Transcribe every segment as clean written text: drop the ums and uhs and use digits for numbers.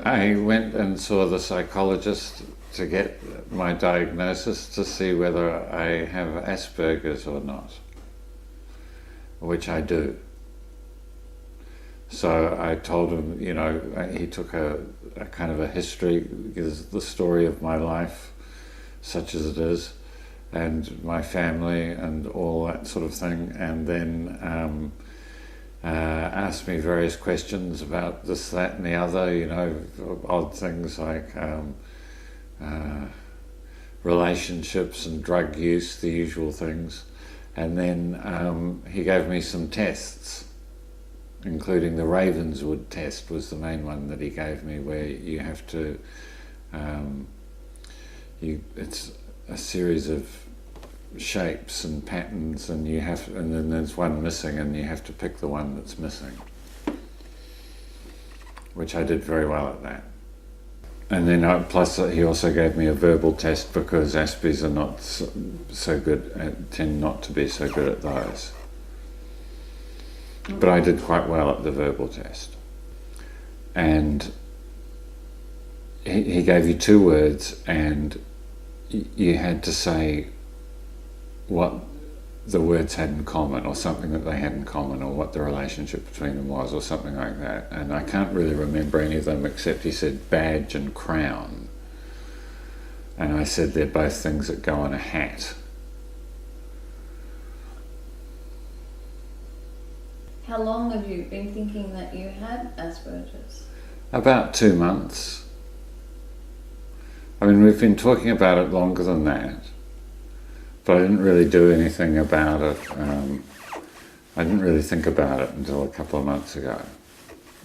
I went and saw the psychologist to get my diagnosis to see whether I have Asperger's or not, which I do. So I told him, you know, he took a kind of a history, the story of my life, such as it is, and my family and all that sort of thing, and then asked me various questions about this, that and the other, you know, odd things like relationships and drug use, the usual things. And then he gave me some tests, including the Ravenswood test was the main one that he gave me, where you have to, it's a series of shapes and patterns, and and then there's one missing, and you have to pick the one that's missing, which I did very well at that. And then plus he also gave me a verbal test, because Aspys are not so good, tend not to be so good at those. But I did quite well at the verbal test. And he gave you 2 words, and you had to say what the words had in common, or something that they had in common, or what the relationship between them was, or something like that. And I can't really remember any of them, except he said badge and crown. And I said they're both things that go on a hat. How long have you been thinking that you had Asperger's? About 2 months. I mean, we've been talking about it longer than that, but I didn't really do anything about it. I didn't really think about it until a couple of months ago.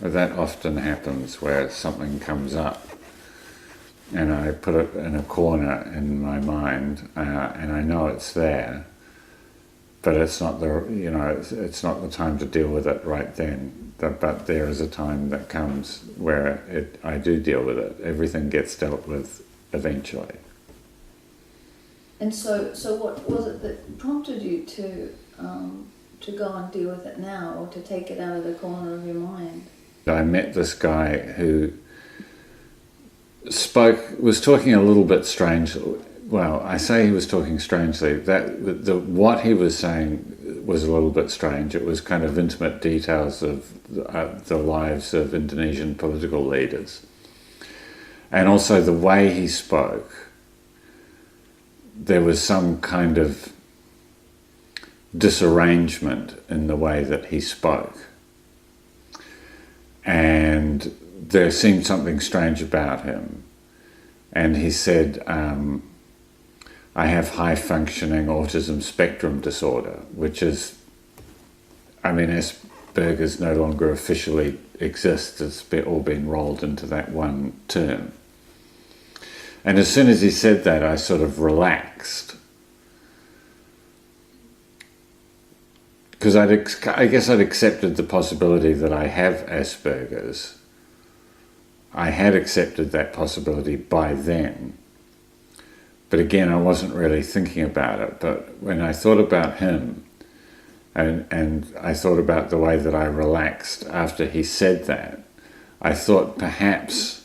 That often happens, where something comes up and I put it in a corner in my mind, and I know it's there, but it's not it's not the time to deal with it right then. But there is a time that comes where I do deal with it. Everything gets dealt with eventually. And so what was it that prompted you to go and deal with it now, or to take it out of the corner of your mind? I met this guy who was talking a little bit strangely. Well, I say he was talking strangely. What he was saying was a little bit strange. It was kind of intimate details of the lives of Indonesian political leaders. And also the way he spoke, there was some kind of disarrangement in the way that he spoke. And there seemed something strange about him. And he said, I have high-functioning autism spectrum disorder, which is, I mean, Asperger's no longer officially exists. It's all been rolled into that one term. And as soon as he said that, I sort of relaxed. Because I guess I'd accepted the possibility that I have Asperger's. I had accepted that possibility by then. But again, I wasn't really thinking about it. But when I thought about him, and I thought about the way that I relaxed after he said that, I thought perhaps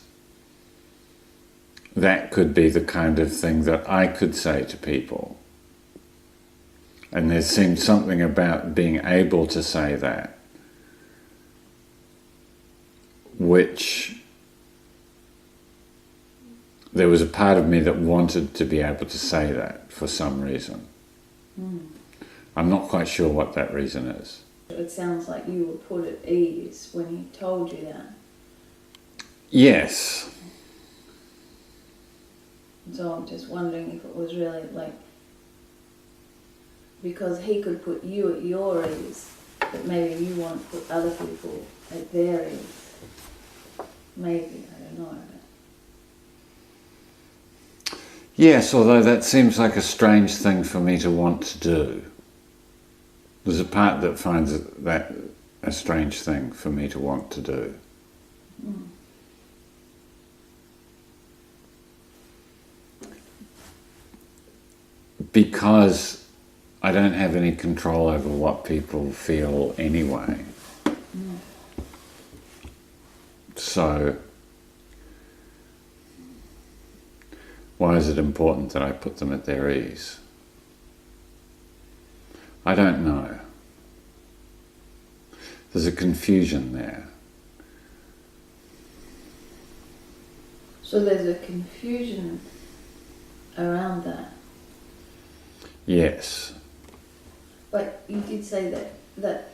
that could be the kind of thing that I could say to people. And there seemed something about being able to say that, which there was a part of me that wanted to be able to say that for some reason. I'm not quite sure what that reason is. It sounds like you were put at ease when he told you that. Yes. So I'm just wondering if it was really like, because he could put you at your ease, but maybe you want to put other people at their ease. Maybe, I don't know. Yes, although that seems like a strange thing for me to want to do. There's a part that finds that a strange thing for me to want to do. Because I don't have any control over what people feel anyway. So Why is it important that I put them at their ease? I don't know. There's a confusion there. So there's a confusion around that. Yes. But you did say that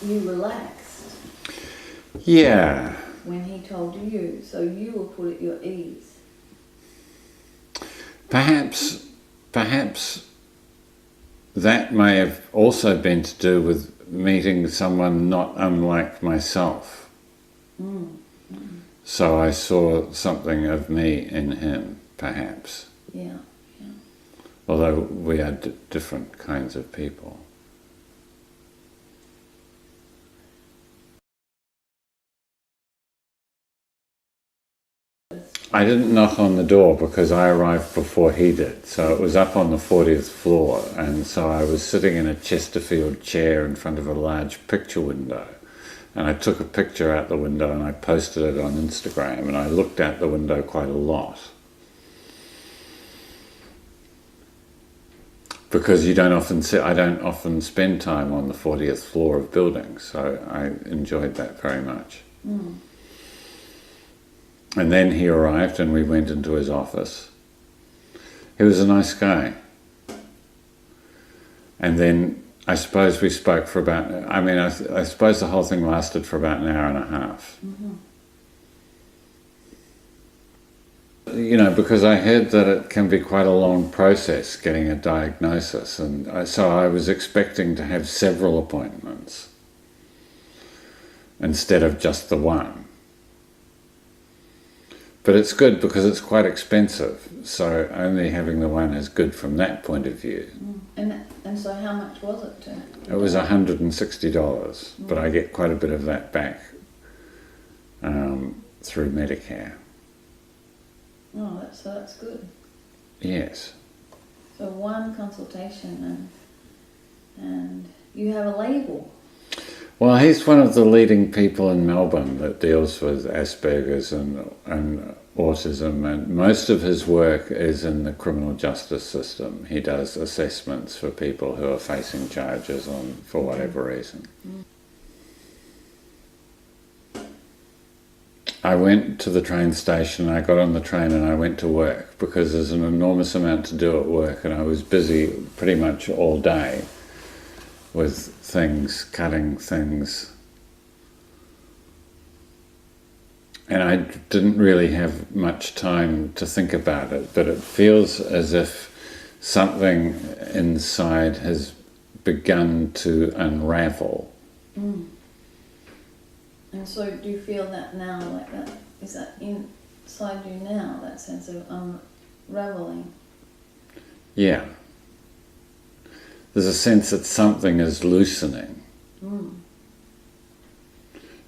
you relaxed. Yeah. When he told you, so you were put at your ease. Perhaps that may have also been to do with meeting someone not unlike myself. So I saw something of me in him, perhaps. Yeah. Although we are different kinds of people. I didn't knock on the door because I arrived before he did, so it was up on the 40th floor, and so I was sitting in a Chesterfield chair in front of a large picture window, and I took a picture out the window and I posted it on Instagram, and I looked out the window quite a lot. Because I don't often spend time on the 40th floor of buildings, so I enjoyed that very much. And then he arrived and we went into his office. He was a nice guy. And then I suppose we spoke for about, I suppose the whole thing lasted for about an hour and a half. You know, because I heard that it can be quite a long process getting a diagnosis, and so I was expecting to have several appointments instead of just the one. But it's good because it's quite expensive, so only having the one is good from that point of view. And so how much was it to? It was $160, but I get quite a bit of that back through Medicare. Oh, that's good. Yes. So one consultation and you have a label. Well, he's one of the leading people in Melbourne that deals with Asperger's and autism, and most of his work is in the criminal justice system. He does assessments for people who are facing charges for whatever reason. I went to the train station, I got on the train and I went to work because there's an enormous amount to do at work, and I was busy pretty much all day with things, cutting things. And I didn't really have much time to think about it, but it feels as if something inside has begun to unravel. And so do you feel that now, like that? Is that inside you now, that sense of unraveling? Yeah. There's a sense that something is loosening.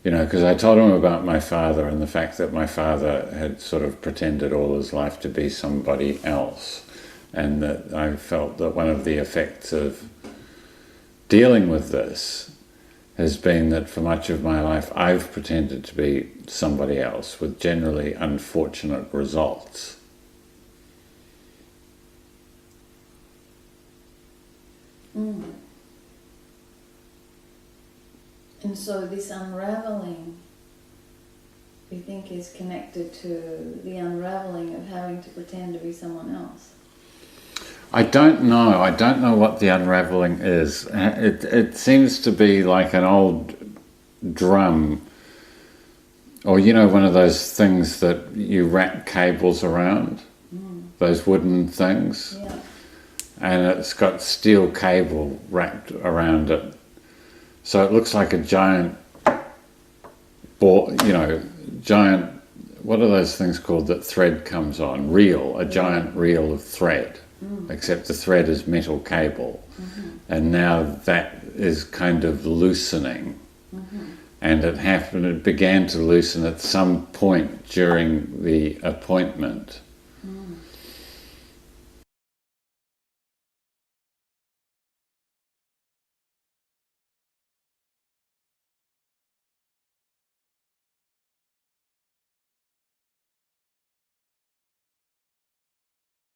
You know, because I told him about my father and the fact that my father had sort of pretended all his life to be somebody else, and that I felt that one of the effects of dealing with this has been that for much of my life I've pretended to be somebody else with generally unfortunate results. And so this unraveling, you think, is connected to the unraveling of having to pretend to be someone else? I don't know. I don't know what the unraveling is. It seems to be like an old drum, or you know, one of those things that you wrap cables around, those wooden things. Yeah. And it's got steel cable wrapped around it. So it looks like a giant ball, you know, giant, what are those things called that thread comes on? Reel, a giant reel of thread, except the thread is metal cable. And now that is kind of loosening. And it began to loosen at some point during the appointment.